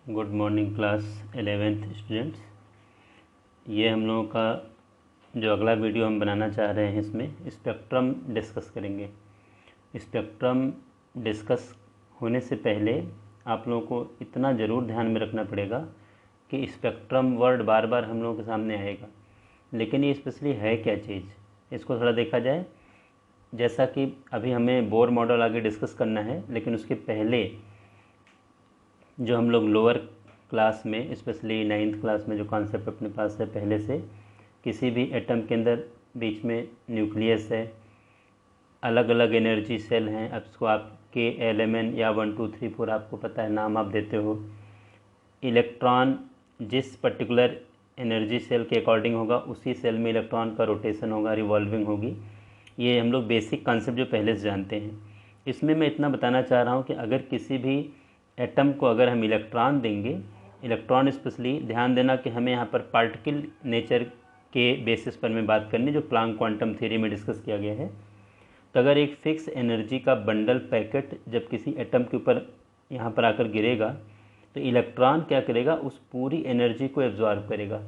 Good morning class 11th students. ये हम लोगों का जो अगला वीडियो हम बनाना चाह रहे हैं, इसमें स्पेक्ट्रम डिस्कस करेंगे। स्पेक्ट्रम डिस्कस होने से पहले आप लोगों को इतना ज़रूर ध्यान में रखना पड़ेगा कि स्पेक्ट्रम वर्ड बार बार हम लोगों के सामने आएगा, लेकिन ये स्पेशली है क्या चीज़, इसको थोड़ा देखा जाए। जैसा कि अभी हमें बोर मॉडल आगे डिस्कस करना है, लेकिन उसके पहले जो हम लोग लोअर क्लास में, स्पेशली 9th क्लास में जो कॉन्सेप्ट अपने पास है पहले से, किसी भी एटम के अंदर बीच में न्यूक्लियस है, अलग अलग एनर्जी सेल हैं। अब इसको आप KLMN या 1 2 3 4 आपको पता है, नाम आप देते हो। इलेक्ट्रॉन जिस पर्टिकुलर एनर्जी सेल के अकॉर्डिंग होगा, उसी सेल में इलेक्ट्रॉन का रोटेशन होगा, रिवॉल्विंग होगी। ये हम लोग बेसिक कॉन्सेप्ट जो पहले से जानते हैं। इसमें मैं इतना बताना चाह रहा हूँ कि अगर किसी भी एटम को अगर हम इलेक्ट्रॉन देंगे, इलेक्ट्रॉन स्पेशली ध्यान देना कि हमें यहाँ पर पार्टिकल नेचर के बेसिस पर मैं बात करनी, जो प्लांक क्वांटम थ्योरी में डिस्कस किया गया है। तो अगर एक फिक्स एनर्जी का बंडल पैकेट जब किसी एटम के ऊपर यहाँ पर आकर गिरेगा, तो इलेक्ट्रॉन क्या करेगा, उस पूरी एनर्जी को एब्जॉर्ब करेगा।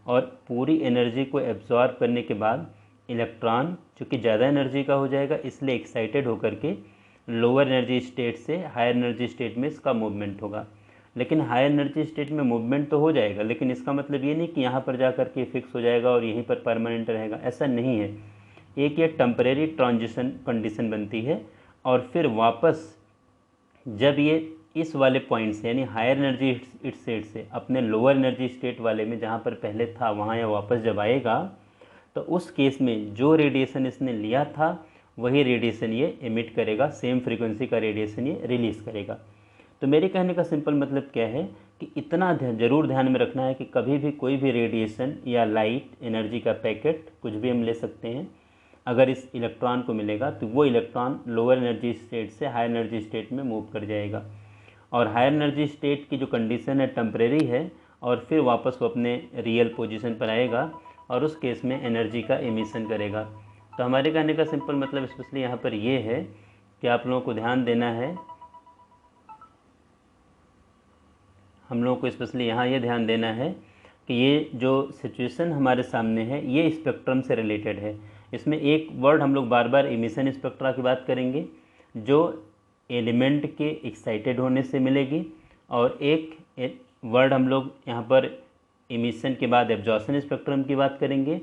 और पूरी एनर्जी को एब्जॉर्ब करने के बाद इलेक्ट्रॉन चूँकि ज़्यादा एनर्जी का हो जाएगा, इसलिए एक्साइटेड होकर के लोअर एनर्जी स्टेट से हायर एनर्जी स्टेट में इसका मूवमेंट होगा। लेकिन हायर एनर्जी स्टेट में मूवमेंट तो हो जाएगा, लेकिन इसका मतलब ये नहीं कि यहाँ पर जा कर के फिक्स हो जाएगा और यहीं पर परमानेंट रहेगा, ऐसा नहीं है। एक ये टेम्परेरी ट्रांजिशन कंडीशन बनती है, और फिर वापस जब ये इस वाले पॉइंट से, यानी हायर एनर्जी स्टेट से अपने लोअर एनर्जी स्टेट वाले में जहाँ पर पहले था वहाँ या वापस जब आएगा, तो उस केस में जो रेडिएशन इसने लिया था वही रेडिएशन ये एमिट करेगा, सेम फ्रीक्वेंसी का रेडिएशन ये रिलीज़ करेगा। तो मेरे कहने का सिंपल मतलब क्या है कि इतना ज़रूर ध्यान में रखना है कि कभी भी कोई भी रेडिएशन या लाइट एनर्जी का पैकेट कुछ भी हम ले सकते हैं, अगर इस इलेक्ट्रॉन को मिलेगा तो वो इलेक्ट्रॉन लोअर एनर्जी स्टेट से हायर एनर्जी स्टेट में मूव कर जाएगा। और हायर एनर्जी स्टेट की जो कंडीशन है टेम्परेरी है, और फिर वापस वो अपने रियल पोजीशन पर आएगा और उस केस में एनर्जी का एमिशन करेगा। तो हमारे कहने का सिंपल मतलब स्पेशली यहाँ पर ये है कि आप लोगों को ध्यान देना है, हम लोगों को स्पेशली यहाँ ये ध्यान देना है कि ये जो सिचुएशन हमारे सामने है ये स्पेक्ट्रम से रिलेटेड है। इसमें एक वर्ड हम लोग बार बार एमिशन स्पेक्ट्रा की बात करेंगे, जो एलिमेंट के एक्साइटेड होने से मिलेगी, और एक वर्ड हम लोग यहाँ पर एमिशन के बाद एब्जॉर्प्शन स्पेक्ट्रम की बात करेंगे,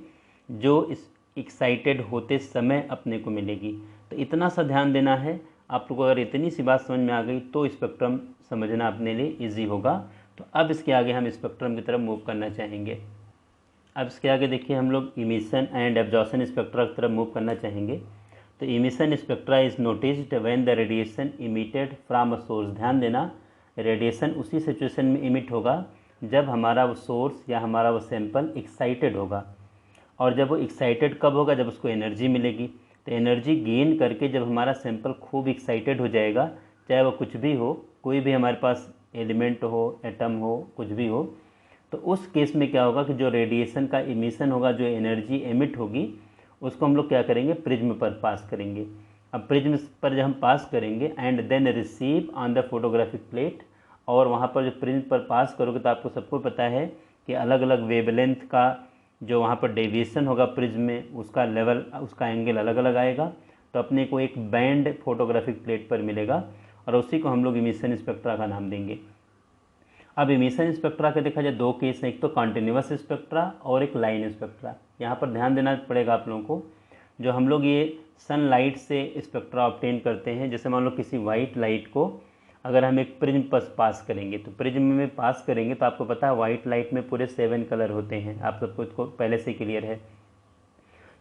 जो इस एक्साइटेड होते समय अपने को मिलेगी। तो इतना सा ध्यान देना है। आप लोग को अगर इतनी सी बात समझ में आ गई तो स्पेक्ट्रम समझना अपने लिए इजी होगा। तो अब इसके आगे हम स्पेक्ट्रम की तरफ मूव करना चाहेंगे। अब इसके आगे देखिए, हम लोग इमिशन एंड एब्जॉर्प्शन स्पेक्ट्रा की तरफ मूव करना चाहेंगे। तो emission spectra is noticed when the radiation emitted from a source. ध्यान देना, रेडिएशन उसी सिचुएशन में इमिट होगा जब हमारा वो सोर्स या हमारा वो सैंपल एक्साइटेड होगा। और जब वो एक्साइटेड कब होगा, जब उसको एनर्जी मिलेगी। तो एनर्जी गेन करके जब हमारा सैंपल खूब एक्साइटेड हो जाएगा, चाहे वो कुछ भी हो, कोई भी हमारे पास एलिमेंट हो, एटम हो, कुछ भी हो, तो उस केस में क्या होगा कि जो रेडिएशन का इमिशन होगा, जो एनर्जी एमिट होगी, उसको हम लोग क्या करेंगे, प्रिज्म पर पास करेंगे। अब प्रिज्म पर जब हम पास करेंगे and then receive on the photographic plate, और वहाँ पर जो प्रिज्म पर पास करोगे तो आपको सबको पता है कि अलग अलग वेवलेंथ का जो वहाँ पर डेविएशन होगा प्रिज्म में, उसका लेवल, उसका एंगल अलग अलग आएगा। तो अपने को एक बैंड फोटोग्राफिक प्लेट पर मिलेगा, और उसी को हम लोग इमिशन स्पेक्ट्रा का नाम देंगे। अब इमिशन स्पेक्ट्रा के देखा जाए दो केस हैं, एक तो कॉन्टिन्यूस स्पेक्ट्रा और एक लाइन स्पेक्ट्रा। यहाँ पर ध्यान देना पड़ेगा आप लोगों को। जो हम लोग ये सनलाइट से स्पेक्ट्रा ऑब्टेन करते हैं, जैसे मान लो किसी वाइट लाइट को अगर हम एक प्रिज्म पर पास करेंगे, तो प्रिज्म में पास करेंगे तो आपको पता है वाइट लाइट में पूरे 7 कलर होते हैं, आप सबको इसको पहले से क्लियर है।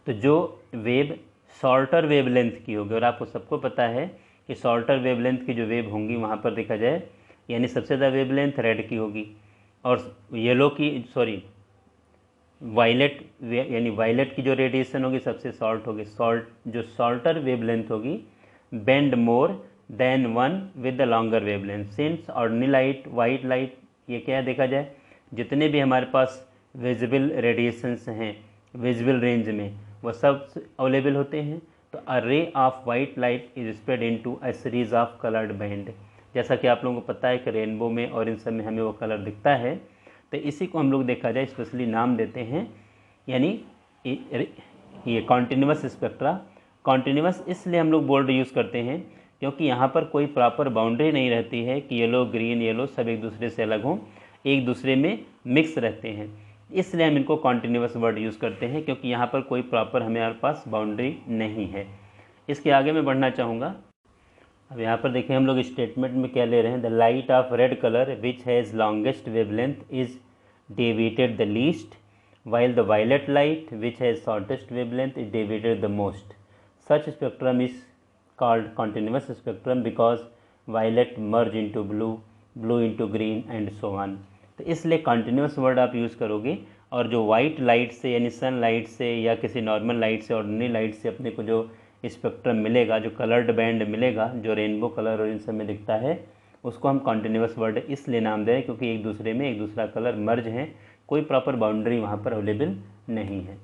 तो जो वेव शॉर्टर वेवलेंथ की होगी, और आपको सबको पता है कि शॉर्टर वेवलेंथ की जो वेव होंगी वहाँ पर देखा जाए, यानी सबसे ज़्यादा वेवलेंथ रेड की होगी, और येलो की, सॉरी वायलेट, यानी वायलेट की जो रेडिएशन होगी सबसे शॉर्ट होगी। जो शॉर्टर वेवलेंथ होगी bend more than one with the longer wavelength. Since ordinary light, white light, ये क्या है देखा जाए, जितने भी हमारे पास विजिबल रेडिएशंस हैं विजिबल रेंज में, वह सब अवेलेबल होते हैं। तो a ray of white light is spread into a series of coloured band. जैसा कि आप लोगों को पता है कि रेनबो में और इन सब में हमें वो कलर दिखता है। तो इसी को हम लोग देखा जाए स्पेशली नाम देते हैं, यानी ये कॉन्टिन्यूस स्पेक्ट्रा। कॉन्टिन्यूस इसलिए हम लोग बोल्ड यूज़ करते हैं क्योंकि यहाँ पर कोई प्रॉपर बाउंड्री नहीं रहती है कि येलो ग्रीन येलो सब एक दूसरे से अलग हों, एक दूसरे में मिक्स रहते हैं। इसलिए हम इनको कॉन्टिन्यूस वर्ड यूज़ करते हैं क्योंकि यहाँ पर कोई प्रॉपर हमारे पास बाउंड्री नहीं है। इसके आगे मैं बढ़ना चाहूँगा। अब यहाँ पर देखिए हम लोग स्टेटमेंट में क्या ले रहे हैं, the light of red colour which has longest wavelength is deviated the least, while the violet light which has shortest wavelength is deviated the most. Such spectrum is called continuous spectrum because violet merge into blue, blue into green and so on. तो इसलिए continuous word आप use करोगे और जो white light से यानी sun light से या किसी नॉर्मल लाइट से ऑर्डिनरी लाइट से अपने को जो स्पेक्ट्रम मिलेगा, जो कलर्ड बैंड मिलेगा, जो रेनबो कलर और इन सब में दिखता है, उसको हम कॉन्टिन्यूस वर्ड इसलिए नाम दे रहे हैं क्योंकि एक दूसरे में एक दूसरा कलर मर्ज है, कोई प्रॉपर बाउंड्री वहाँ पर अवेलेबल नहीं है।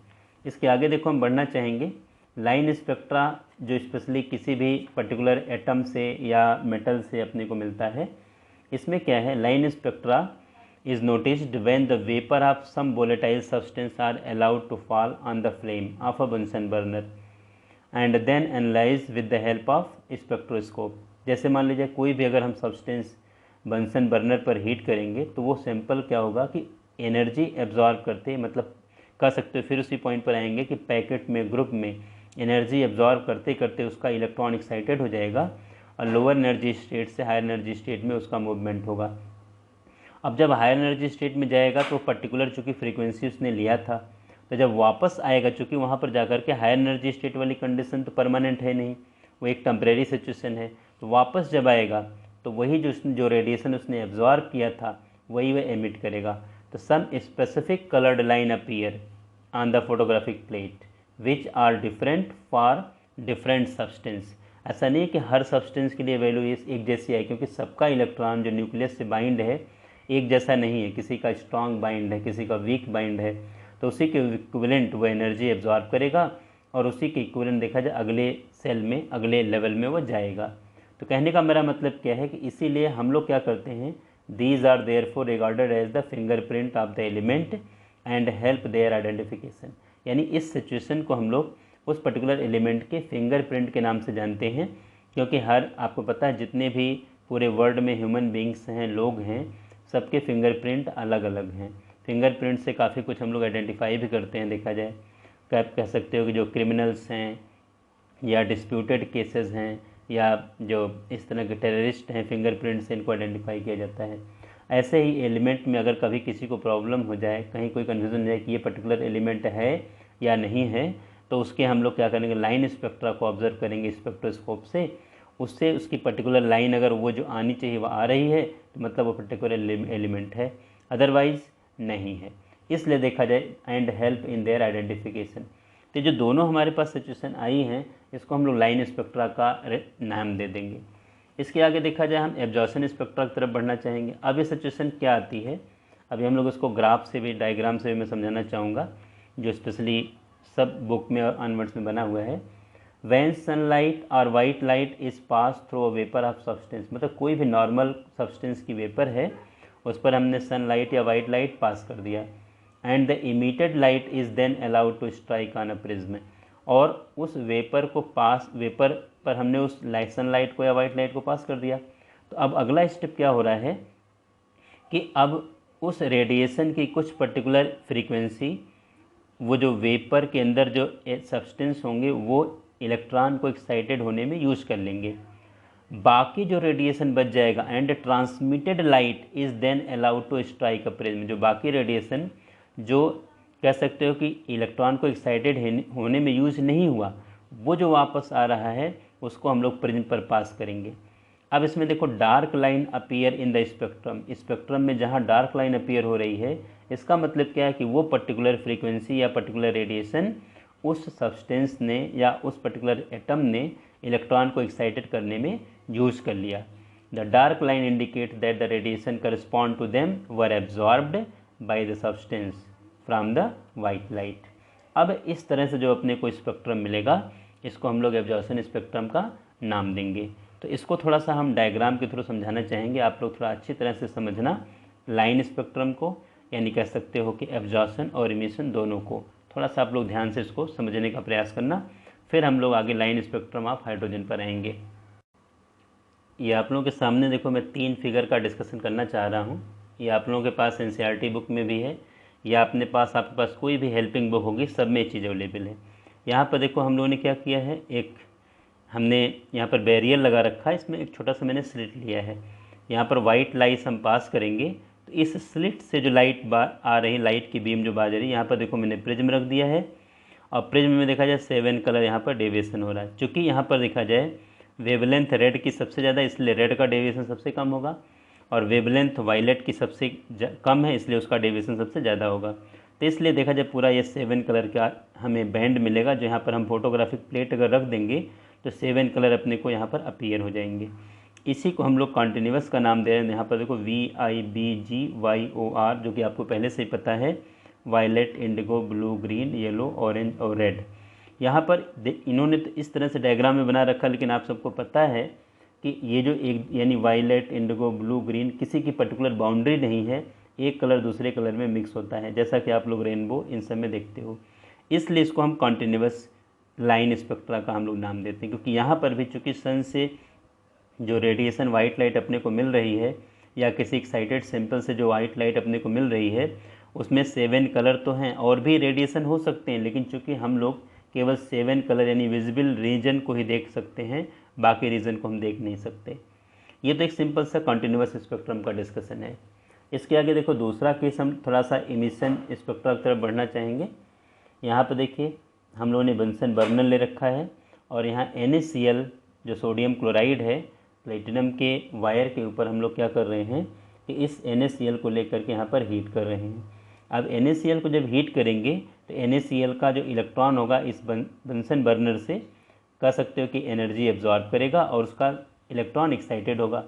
इसके आगे देखो हम बढ़ना चाहेंगे। लाइन स्पेक्ट्रा जो स्पेशली किसी भी पर्टिकुलर एटम से या मेटल से अपने को मिलता है, इसमें क्या है, line spectra is noticed when the vapour of some volatile substance are allowed to fall on the flame of a Bunsen burner and then analyse with the help of spectroscope. जैसे मान लीजिए कोई भी अगर हम सब्सटेंस बंसन बर्नर पर heat करेंगे तो वो सैंपल क्या होगा कि एनर्जी एब्जॉर्ब करते, मतलब कह सकते हो फिर उसी पॉइंट पर आएंगे कि पैकेट में ग्रुप में एनर्जी एब्जॉर्ब करते करते उसका इलेक्ट्रॉन एक्साइटेड हो जाएगा और लोअर एनर्जी स्टेट से हायर एनर्जी स्टेट में उसका मूवमेंट होगा। अब जब हायर एनर्जी स्टेट में जाएगा तो पर्टिकुलर चूँकि फ्रीक्वेंसी उसने लिया था, तो जब वापस आएगा चूँकि वहाँ पर जाकर के हायर एनर्जी स्टेट वाली कंडीशन तो परमानेंट है नहीं, वो एक टेम्परेरी सिचुएशन है, तो वापस जब आएगा तो वही जो रेडिएशन उसने एब्जॉर्ब किया था वही वह एमिट करेगा। तो some specific coloured line appear on the photographic plate which are different for different substance. ऐसा नहीं है कि हर सब्सटेंस के लिए वैल्यू एक जैसी है, क्योंकि सबका इलेक्ट्रॉन जो न्यूक्लियस से बाइंड है एक जैसा नहीं है, किसी का स्ट्रॉन्ग बाइंड है, किसी का वीक बाइंड है, तो उसी के इक्विवेलेंट वो एनर्जी एब्जॉर्ब करेगा और उसी के इक्विवेलेंट देखा जाए अगले सेल में अगले लेवल में वो जाएगा। तो कहने का मेरा मतलब क्या है कि इसीलिए हम लोग क्या करते हैं, these are therefore regarded as the fingerprint of the element and help their identification. यानी इस सिचुएशन को हम लोग उस पर्टिकुलर एलिमेंट के फिंगरप्रिंट के नाम से जानते हैं, क्योंकि हर आपको पता है जितने भी पूरे वर्ल्ड में ह्यूमन बींग्स हैं, लोग हैं, सबके फिंगरप्रिंट अलग अलग हैं। फिंगरप्रिंट से काफ़ी कुछ हम लोग आइडेंटिफाई भी करते हैं। देखा जाए आप कह सकते हो कि जो क्रिमिनल्स हैं या डिस्प्यूटेड केसेस हैं या जो इस तरह के टेररिस्ट हैं, फिंगरप्रिंट से इनको आइडेंटिफाई किया जाता है। ऐसे ही एलिमेंट में अगर कभी किसी को प्रॉब्लम हो जाए, कहीं कोई कन्फ्यूज़न हो जाए कि ये पर्टिकुलर एलिमेंट है या नहीं है, तो उसके हम लोग क्या करेंगे, लाइन स्पेक्ट्रा को ऑब्जर्व करेंगे स्पेक्ट्रोस्कोप से, उससे उसकी पर्टिकुलर लाइन अगर वो जो आनी चाहिए वो आ रही है तो मतलब वो पर्टिकुलर एलिमेंट है, अदरवाइज़ नहीं है। इसलिए देखा जाए and help in their identification. तो जो दोनों हमारे पास सिचुएशन आई हैं इसको हम लोग लाइन स्पेक्ट्रा का नाम दे देंगे। इसके आगे देखा जाए हम एब्जॉर्प्शन स्पेक्ट्रा की तरफ बढ़ना चाहेंगे। अब ये सिचुएशन क्या आती है, अभी हम लोग इसको ग्राफ से भी डायग्राम से भी मैं समझाना चाहूँगा, जो स्पेशली सब बुक में और अनवर्ड्स में बना हुआ है। व्हेन सनलाइट और white light is pass through a vapour of substance, मतलब कोई भी नॉर्मल सब्सटेंस की वेपर है उस पर हमने सनलाइट या वाइट लाइट पास कर दिया, and the emitted light is then allowed to strike on a prism, और उस वेपर पर हमने उस सनलाइट को या वाइट लाइट को पास कर दिया। तो अब अगला स्टेप क्या हो रहा है कि अब उस रेडिएशन की कुछ पर्टिकुलर फ्रीक्वेंसी वो जो वेपर के अंदर जो सब्सटेंस होंगे वो इलेक्ट्रॉन को एक्साइटेड होने में यूज़ कर लेंगे, बाकी जो रेडिएशन बच जाएगा and transmitted light is then allowed to strike a prism. जो बाकी रेडिएशन जो कह सकते हो कि इलेक्ट्रॉन को एक्साइटेड होने में यूज़ नहीं हुआ, वो जो वापस आ रहा है उसको हम लोग प्रिज्म पर पास करेंगे। अब इसमें देखो dark line appear in the spectrum, spectrum में जहाँ डार्क लाइन अपीयर हो रही है इसका मतलब क्या है कि वो पर्टिकुलर फ्रीक्वेंसी या पर्टिकुलर रेडिएशन उस सब्सटेंस ने या उस पर्टिकुलर एटम ने इलेक्ट्रॉन को एक्साइटेड करने में यूज़ कर लिया। The dark line indicate that the radiation correspond to them were absorbed by the substance from the white light. अब इस तरह से जो अपने को स्पेक्ट्रम मिलेगा इसको हम लोग एब्जॉर्प्शन स्पेक्ट्रम का नाम देंगे। तो इसको थोड़ा सा हम डायग्राम के थ्रू समझाना चाहेंगे, आप लोग थोड़ा अच्छी तरह से समझना लाइन स्पेक्ट्रम को, यानी कह सकते हो कि एब्जॉर्प्शन और इमिशन दोनों को थोड़ा सा आप लोग ध्यान से इसको समझने का प्रयास करना। फिर हम लोग आगे लाइन स्पेक्ट्रम ऑफ हाइड्रोजन पर आएंगे। ये आप लोगों के सामने देखो, मैं 3 फिगर का डिस्कशन करना चाह रहा हूँ। ये आप लोगों के पास NCERT बुक में भी है या अपने पास आपके पास कोई भी हेल्पिंग बुक होगी, सब में ये चीज़ अवेलेबल है। यहाँ पर देखो हम लोगों ने क्या किया है, एक हमने यहाँ पर बैरियर लगा रखा है, इसमें एक छोटा सा मैंने स्लिट लिया है। यहाँ पर वाइट लाइट हम पास करेंगे तो इस स्लिट से जो लाइट आ रही, लाइट की बीम जो बाज रही है, यहाँ पर देखो मैंने प्रिज्म रख दिया है और प्रिज्म में देखा जाए 7 कलर यहाँ पर डेविएशन हो रहा है। चूँकि यहाँ पर देखा जाए वेवलेंथ रेड की सबसे ज़्यादा, इसलिए रेड का डेविएशन सबसे कम होगा, और वेवलेंथ वायलेट की सबसे कम है, इसलिए उसका डेविएशन सबसे ज़्यादा होगा। तो इसलिए देखा जाए पूरा ये 7 कलर का हमें बैंड मिलेगा, जो यहाँ पर हम फोटोग्राफिक प्लेट अगर रख देंगे तो 7 कलर अपने को यहाँ पर अपीयर हो जाएंगे। इसी को हम लोग कॉन्टिन्यूस का नाम दे रहे हैं। यहाँ पर देखो VIBGYOR, जो कि आपको पहले से ही पता है, violet, indigo, blue, green, yellow, orange और रेड। यहाँ पर इन्होंने तो इस तरह से डायग्राम में बना रखा, लेकिन आप सबको पता है कि ये जो एक यानी वायलेट, इंडिगो, ब्लू, ग्रीन किसी की पर्टिकुलर बाउंड्री नहीं है, एक कलर दूसरे कलर में मिक्स होता है, जैसा कि आप लोग रेनबो इन सब में देखते हो। इसलिए इसको हम कॉन्टिन्यूस लाइन स्पेक्ट्रा का हम लोग नाम देते हैं, क्योंकि यहाँ पर भी चूँकि सन से जो रेडिएशन वाइट लाइट अपने को मिल रही है, या किसी एक्साइटेड सैंपल से जो वाइट लाइट अपने को मिल रही है, उसमें 7 कलर तो हैं, और भी रेडिएशन हो सकते हैं, लेकिन चूँकि हम लोग केवल 7 कलर यानी विजिबल रीजन को ही देख सकते हैं, बाकी रीजन को हम देख नहीं सकते। ये तो एक सिंपल सा कॉन्टिन्यूस स्पेक्ट्रम का डिस्कशन है। इसके आगे देखो दूसरा केस, हम थोड़ा सा इमिशन स्पेक्ट्रा की तरफ बढ़ना चाहेंगे। यहाँ पर देखिए हम लोगों ने बंसन बर्नर ले रखा है, और यहाँ NaCl जो सोडियम क्लोराइड है, प्लेटिनम के वायर के ऊपर हम लोग क्या कर रहे हैं कि इस NaCl को लेकर के यहाँ पर हीट कर रहे हैं। अब NaCl को जब हीट करेंगे तो NaCl का जो इलेक्ट्रॉन होगा इस बंसन बर्नर से कह सकते हो कि एनर्जी एब्जॉर्ब करेगा, और उसका इलेक्ट्रॉन एक्साइटेड होगा।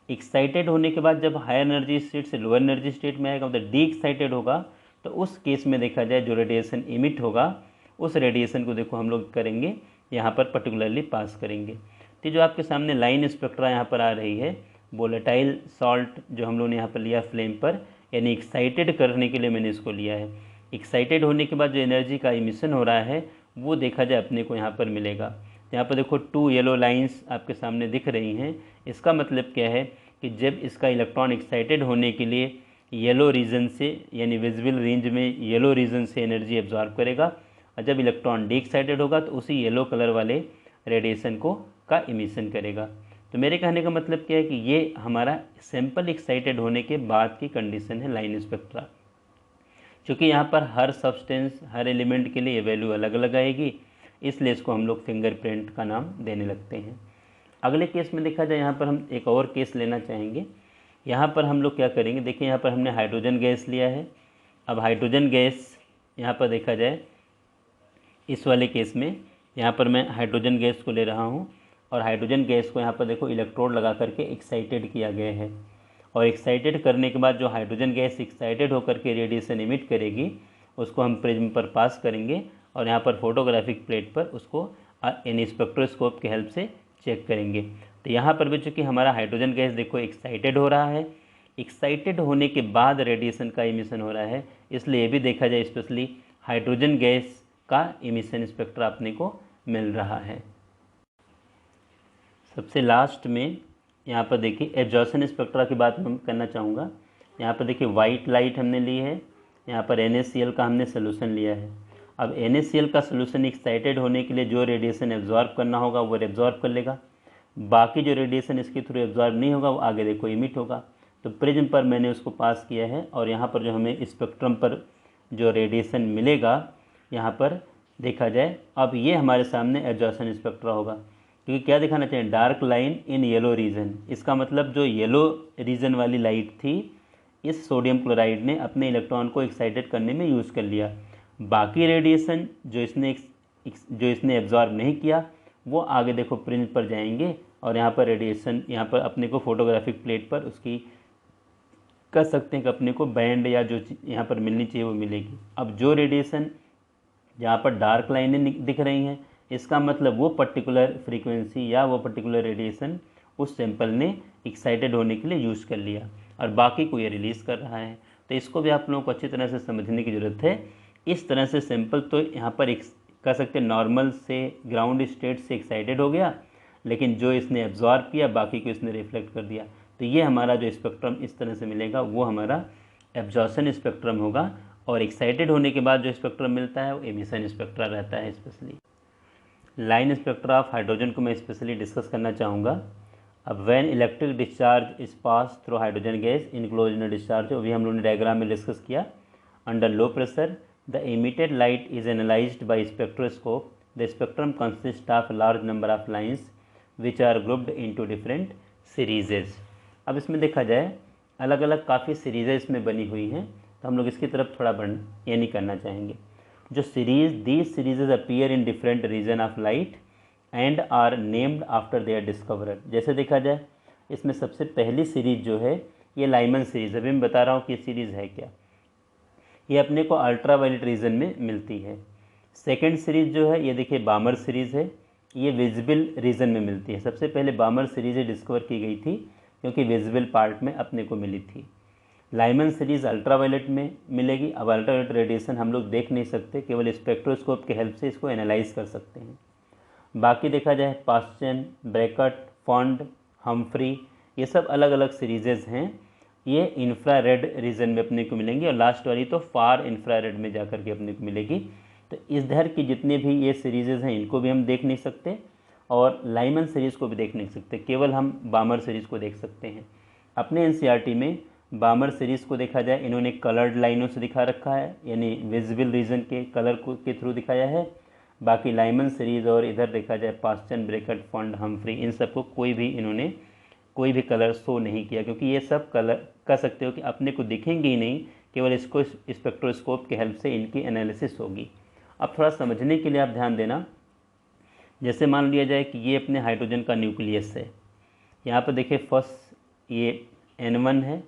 एक्साइटेड होने के बाद जब हाई एनर्जी स्टेट से लोअर एनर्जी स्टेट में आएगा, मतलब डी एक्साइटेड होगा, तो उस केस में देखा जाए जो रेडिएशन इमिट होगा, उस रेडिएशन को देखो हम लोग करेंगे यहाँ पर पर्टिकुलरली पास करेंगे। तो जो आपके सामने लाइन स्पेक्ट्रा यहाँ पर आ रही है, वोलेटाइल सॉल्ट जो हम लोगों ने यहाँ पर लिया फ्लेम पर, यानी एक्साइटेड करने के लिए मैंने इसको लिया है। एक्साइटेड होने के बाद जो एनर्जी का इमिशन हो रहा है वो देखा जाए अपने को यहाँ पर मिलेगा। यहाँ पर देखो 2 येलो लाइंस आपके सामने दिख रही हैं। इसका मतलब क्या है कि जब इसका इलेक्ट्रॉन एक्साइटेड होने के लिए येलो रीजन से, यानी विजिबल रेंज में येलो रीजन से एनर्जी एब्जॉर्ब करेगा, और जब इलेक्ट्रॉन डी एक्साइटेड होगा तो उसी येलो कलर वाले रेडिएशन को का इमिशन करेगा। तो मेरे कहने का मतलब क्या है कि ये हमारा सैंपल एक्साइटेड होने के बाद की कंडीशन है लाइन स्पेक्ट्रा। क्योंकि यहाँ पर हर सब्सटेंस, हर एलिमेंट के लिए ये वैल्यू अलग अलग आएगी, इसलिए इसको हम लोग फिंगरप्रिंट का नाम देने लगते हैं। अगले केस में देखा जाए, यहाँ पर हम एक और केस लेना चाहेंगे। यहाँ पर हम लोग क्या करेंगे, देखिए यहाँ पर हमने हाइड्रोजन गैस लिया है। अब हाइड्रोजन गैस यहाँ पर देखा जाए, इस वाले केस में यहाँ पर मैं हाइड्रोजन गैस को ले रहा हूँ, और हाइड्रोजन गैस को यहाँ पर देखो इलेक्ट्रोड लगा करके एक्साइटेड किया गया है, और एक्साइटेड करने के बाद जो हाइड्रोजन गैस एक्साइटेड होकर के रेडिएशन इमिट करेगी, उसको हम प्रिज्म पर पास करेंगे, और यहाँ पर फोटोग्राफिक प्लेट पर उसको स्पेक्ट्रोस्कोप की हेल्प से चेक करेंगे। तो यहाँ पर भी चूँकि हमारा हाइड्रोजन गैस देखो एक्साइटेड हो रहा है, एक्साइटेड होने के बाद रेडिएशन का इमिशन हो रहा है, इसलिए ये भी देखा जाए स्पेशली हाइड्रोजन गैस का इमिशन स्पेक्ट्रा अपने को मिल रहा है। सबसे लास्ट में यहाँ पर देखिए एब्जॉर्प्शन स्पेक्ट्रा की बात मैं करना चाहूँगा। यहाँ पर देखिए वाइट लाइट हमने ली है, यहाँ पर NaCl का हमने सोल्यूशन लिया है। अब NaCl का सोल्यूशन एक्साइटेड होने के लिए जो रेडिएशन एब्जॉर्ब करना होगा वो एब्जॉर्ब कर लेगा, बाकी जो रेडिएशन इसके थ्रू एब्जॉर्ब नहीं होगा वो आगे देखो इमिट होगा। तो प्रिज्म पर मैंने उसको पास किया है, और यहाँ पर जो हमें स्पेक्ट्रम पर जो रेडिएशन मिलेगा, यहाँ पर देखा जाए अब ये हमारे सामने एब्जॉर्प्शन स्पेक्ट्रा होगा। क्योंकि क्या दिखाना चाहिए, dark line in yellow region. इसका मतलब जो येलो रीजन वाली लाइट थी, इस सोडियम क्लोराइड ने अपने इलेक्ट्रॉन को एक्साइटेड करने में यूज़ कर लिया। बाकी रेडिएशन जो इसने एब्जॉर्ब नहीं किया वो आगे देखो प्रिज्म पर जाएंगे, और यहाँ पर रेडिएशन यहाँ पर अपने को फोटोग्राफिक प्लेट पर उसकी कह सकते हैं कि अपने को बैंड या जो यहाँ पर मिलनी चाहिए वो मिलेगी। अब जो रेडिएशन जहाँ पर डार्क लाइनें दिख रही हैं, इसका मतलब वो पर्टिकुलर फ्रीक्वेंसी या वो पर्टिकुलर रेडिएशन उस सैंपल ने एक्साइटेड होने के लिए यूज़ कर लिया और बाकी को ये रिलीज़ कर रहा है। तो इसको भी आप लोगों को अच्छी तरह से समझने की ज़रूरत है। इस तरह से सैंपल तो यहाँ पर एक कह सकते हैं नॉर्मल से ग्राउंड स्टेट से एक्साइटेड हो गया, लेकिन जो इसने एब्जॉर्ब किया बाकी को इसने रिफ्लेक्ट कर दिया। तो ये हमारा जो स्पेक्ट्रम इस तरह से मिलेगा वो हमारा एब्जॉर्प्शन स्पेक्ट्रम होगा, और एक्साइटेड होने के बाद जो स्पेक्ट्रम मिलता है वो एमिशन स्पेक्ट्रा रहता है। Specially line spectra of hydrogen को मैं स्पेशली डिस्कस करना चाहूँगा। अब when electric discharge is pass through hydrogen gas enclose in discharge, अभी हम लोगों ने डायग्राम में डिस्कस किया। Under low pressure the emitted light is analysed by spectroscope. The spectrum consist of large number of lines which are grouped into different series. अब इसमें देखा जाए अलग अलग काफ़ी सीरीज़ें इसमें बनी हुई हैं, तो हम लोग इसकी तरफ थोड़ा यानी करना चाहेंगे। जो these series appear in different region of light and are named after their discoverer. जैसे देखा जाए इसमें सबसे पहली सीरीज़ जो है ये लाइमन सीरीज़, अभी मैं बता रहा हूँ कि सीरीज़ है क्या। ये अपने को अल्ट्रा वायलेट रीजन में मिलती है। सेकेंड सीरीज़ जो है ये देखिए बामर सीरीज़ है, ये विजिबल रीजन में मिलती है। सबसे पहले बामर सीरीज़ डिस्कवर की गई थी क्योंकि विजिबल पार्ट में अपने को मिली थी। लाइमन सीरीज़ अल्ट्रावायलेट में मिलेगी। अब अल्ट्रावायलेट रेडिएशन हम लोग देख नहीं सकते, केवल स्पेक्ट्रोस्कोप के हेल्प से इसको एनालाइज कर सकते हैं। बाकी देखा जाए पास्चन, ब्रैकेट, फॉन्ड, हम्फ्री, ये सब अलग अलग सीरीजेज हैं। ये इंफ्रारेड रीजन में अपने को मिलेंगी, और लास्ट वाली तो फार इंफ्रारेड में जा कर के अपने को मिलेगी। तो इधर की जितने भी ये सीरीजेज हैं इनको भी हम देख नहीं सकते, और लाइमन सीरीज़ को भी देख नहीं सकते, केवल हम बामर सीरीज़ को देख सकते हैं। अपने एनसीईआरटी में बामर सीरीज़ को देखा जाए इन्होंने कलर्ड लाइनों से दिखा रखा है, यानी विजिबल रीजन के कलर के थ्रू दिखाया है। बाकी लाइमन सीरीज़ और इधर देखा जाए पास्चन, ब्रैकेट, फॉन्ड, हम्फ्री, इन सबको कोई भी कलर शो नहीं किया, क्योंकि ये सब कलर कह सकते हो कि अपने को दिखेंगे ही नहीं, केवल इसको स्पेक्ट्रोस्कोप के हेल्प से इनकी एनालिसिस होगी। अब थोड़ा समझने के लिए आप ध्यान देना। जैसे मान लिया जाए कि ये अपने हाइड्रोजन का न्यूक्लियस है। यहाँ पर देखिए फर्स्ट ये N1 है,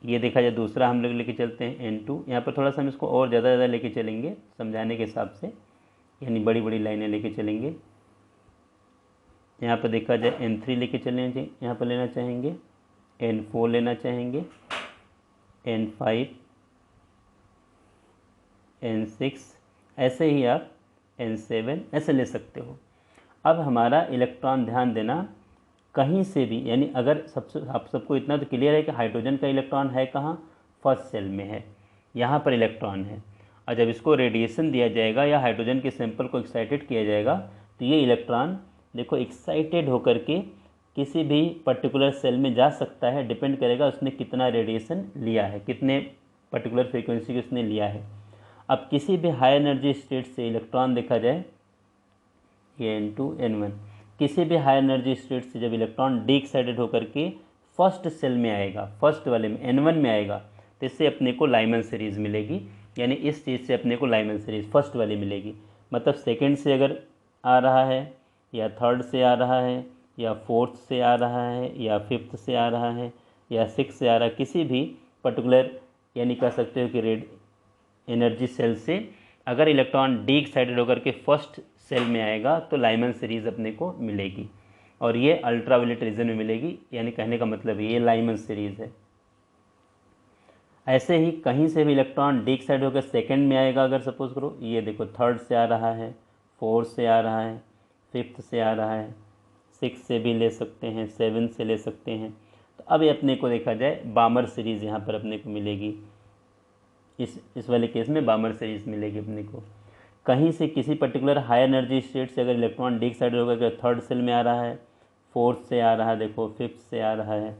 ये देखा जाए दूसरा हम लोग लेके चलते हैं N2। यहाँ पर थोड़ा सा हम इसको और ज़्यादा लेके चलेंगे समझाने के हिसाब से, यानी बड़ी बड़ी लाइनें लेके चलेंगे। यहाँ पर देखा जाए N3 लेके चलें, यहाँ पर लेना चाहेंगे, N4 लेना चाहेंगे, N5, N6, ऐसे ही आप N7 ऐसे ले सकते हो। अब हमारा इलेक्ट्रॉन, ध्यान देना, कहीं से भी, यानी अगर आप सबको इतना तो क्लियर है कि हाइड्रोजन का इलेक्ट्रॉन है कहाँ, फर्स्ट सेल में है, यहाँ पर इलेक्ट्रॉन है। और जब इसको रेडिएशन दिया जाएगा या हाइड्रोजन के सैंपल को एक्साइटेड किया जाएगा तो ये इलेक्ट्रॉन देखो एक्साइटेड होकर के किसी भी पर्टिकुलर सेल में जा सकता है, डिपेंड करेगा उसने कितना रेडिएशन लिया है, कितने पर्टिकुलर फ्रीक्वेंसी की उसने लिया है। अब किसी भी हाई एनर्जी स्टेट से इलेक्ट्रॉन देखा जाए, ये N2, N1, किसी भी हाई एनर्जी स्टेट से जब इलेक्ट्रॉन डी एक्साइटेड होकर के फर्स्ट सेल में आएगा, फर्स्ट वाले में N1 में आएगा, तो इससे अपने को लाइमन सीरीज़ मिलेगी। यानी इस चीज़ से अपने को लाइमन सीरीज़ फर्स्ट वाली मिलेगी। मतलब सेकंड से अगर आ रहा है, या थर्ड से आ रहा है, या फोर्थ से आ रहा है, या फिफ्थ से आ रहा है, या सिक्स से आ रहा है, किसी भी पर्टिकुलर, यानी कह सकते हो कि रेड एनर्जी सेल से अगर इलेक्ट्रॉन डी एक्साइटेड होकर के फर्स्ट सेल में आएगा तो लाइमन सीरीज़ अपने को मिलेगी, और ये अल्ट्रावायलेट रीजन में मिलेगी। यानी कहने का मतलब ये लाइमन सीरीज़ है। ऐसे ही कहीं से भी इलेक्ट्रॉन डी एक्साइटेड होकर सेकेंड में आएगा, अगर सपोज करो ये देखो थर्ड से आ रहा है, फोर्थ से आ रहा है, फिफ्थ से आ रहा है, सिक्स से भी ले सकते हैं, सेवन से ले सकते हैं। तो अब ये अपने को देखा जाए बामर सीरीज़ यहाँ पर अपने को मिलेगी। इस वाले केस में बामर सीरीज़ मिलेगी अपने को। कहीं से किसी पर्टिकुलर हाई एनर्जी स्टेट से अगर इलेक्ट्रॉन डी एक्साइटेड होकर थर्ड सेल में आ रहा है, फोर्थ से आ रहा है, देखो फिफ्थ से आ रहा है,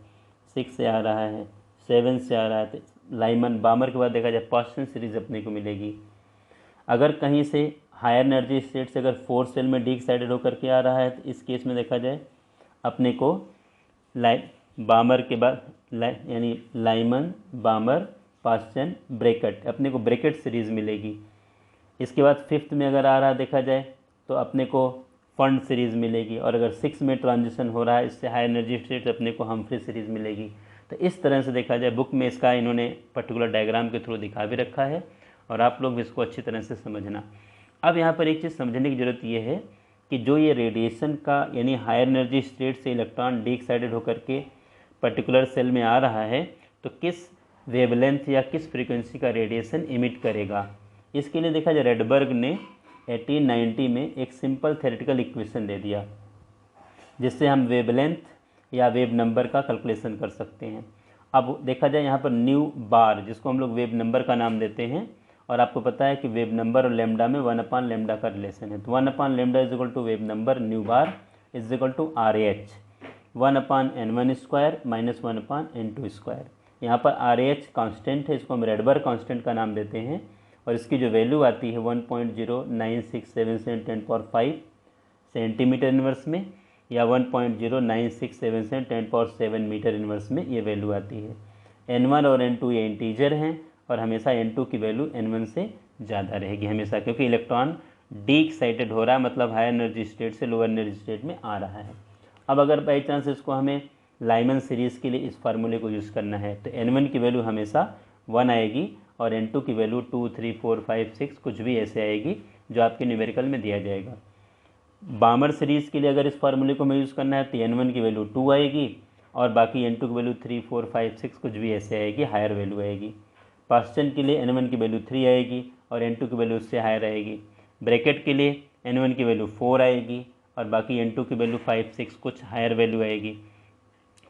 सिक्स से आ रहा है, सेवन से आ रहा है, तो लाइमन बामर के बाद देखा जाए पास्चन सीरीज़ अपने को मिलेगी। अगर कहीं से हायर एनर्जी स्टेट से अगर फोर्थ सेल में डी एक्साइटेड होकर के आ रहा है, तो इस केस में देखा जाए अपने को बामर के बाद यानी लाइमन, बामर, पास्चन, ब्रैकेट, अपने को ब्रैकेट सीरीज़ मिलेगी। इसके बाद फिफ्थ में अगर आ रहा देखा जाए तो अपने को फंड सीरीज़ मिलेगी, और अगर सिक्स में ट्रांजिशन हो रहा है इससे हाई एनर्जी स्टेट अपने को हम्फ्री सीरीज़ मिलेगी। तो इस तरह से देखा जाए बुक में इसका इन्होंने पर्टिकुलर डायग्राम के थ्रू दिखा भी रखा है, और आप लोग भी इसको अच्छी तरह से समझना। अब यहाँ पर एक चीज़ समझने की ज़रूरत ये है कि जो ये रेडिएशन का यानी हायर एनर्जी स्टेट से इलेक्ट्रॉन डी एक्साइटेड होकर के पर्टिकुलर सेल में आ रहा है तो किस वेवलेंथ या किस फ्रीक्वेंसी का रेडिएशन इमिट करेगा। इसके लिए देखा जाए रेडबर्ग ने 1890 में एक सिंपल थ्योरेटिकल इक्वेशन दे दिया जिससे हम वेवलेंथ या वेव नंबर का कैलकुलेशन कर सकते हैं। अब देखा जाए यहाँ पर न्यू बार जिसको हम लोग वेव नंबर का नाम देते हैं, और आपको पता है कि वेव नंबर और लेमडा में 1/λ का रिलेशन है। तो 1/λ is equal to wave number nu bar is equal to RH 1/n1 square minus 1/n2 square. यहाँ पर RH कांस्टेंट है, इसको हम रेडबर्ग कांस्टेंट का नाम देते हैं, और इसकी जो वैल्यू आती है 1.0967 सेंटीमीटर इनवर्स में या 1.0967 मीटर इनवर्स में ये वैल्यू आती है। n1 और n2 ये इंटीजर हैं और हमेशा n2 की वैल्यू n1 से ज़्यादा रहेगी हमेशा, क्योंकि इलेक्ट्रॉन डी एक्साइटेड हो रहा है, मतलब हायर एनर्जी स्टेट से लोअर एनर्जी स्टेट में आ रहा है। अब अगर बाई चांस इसको हमें लाइमन सीरीज़ के लिए इस फार्मूले को यूज़ करना है तो n1 की वैल्यू हमेशा 1 आएगी और n2 की वैल्यू 2, 3, 4, 5, 6 कुछ भी ऐसे आएगी जो आपके न्यूमेरिकल में दिया जाएगा। बामर सीरीज़ के लिए अगर इस फार्मूले को हमें यूज़ करना है तो n1 की वैल्यू 2 आएगी और बाकी n2 की वैल्यू 3, 4, 5, 6 कुछ भी ऐसे आएगी, हायर वैल्यू आएगी। पास्चन के लिए n1 की वैल्यू 3 आएगी और n2 की वैल्यू उससे हायर आएगी। ब्रैकेट के लिए n1 की वैल्यू 4 आएगी और बाकी n2 की वैल्यू 5, 6 कुछ हायर वैल्यू आएगी।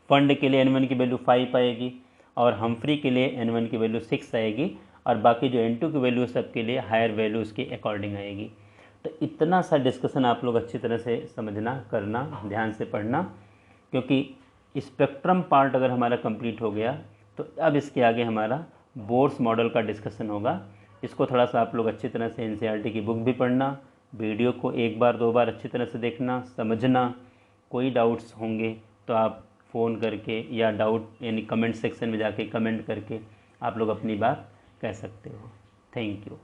फंड के लिए n1 की वैल्यू 5 आएगी और हम्फ्री के लिए n1 की वैल्यू 6 आएगी और बाकी जो n2 की वैल्यू सबके लिए हायर वैल्यू उसके अकॉर्डिंग आएगी। तो इतना सा डिस्कशन आप लोग अच्छी तरह से समझना, करना, ध्यान से पढ़ना, क्योंकि स्पेक्ट्रम पार्ट अगर हमारा कंप्लीट हो गया तो अब इसके आगे हमारा बोर्स मॉडल का डिस्कशन होगा। इसको थोड़ा सा आप लोग अच्छी तरह से NCERT की बुक भी पढ़ना, वीडियो को एक बार 2 बार अच्छी तरह से देखना, समझना। कोई डाउट्स होंगे तो आप फ़ोन करके या डाउट यानी कमेंट सेक्शन में जाके कमेंट करके आप लोग अपनी बात कह सकते हो। Thank you.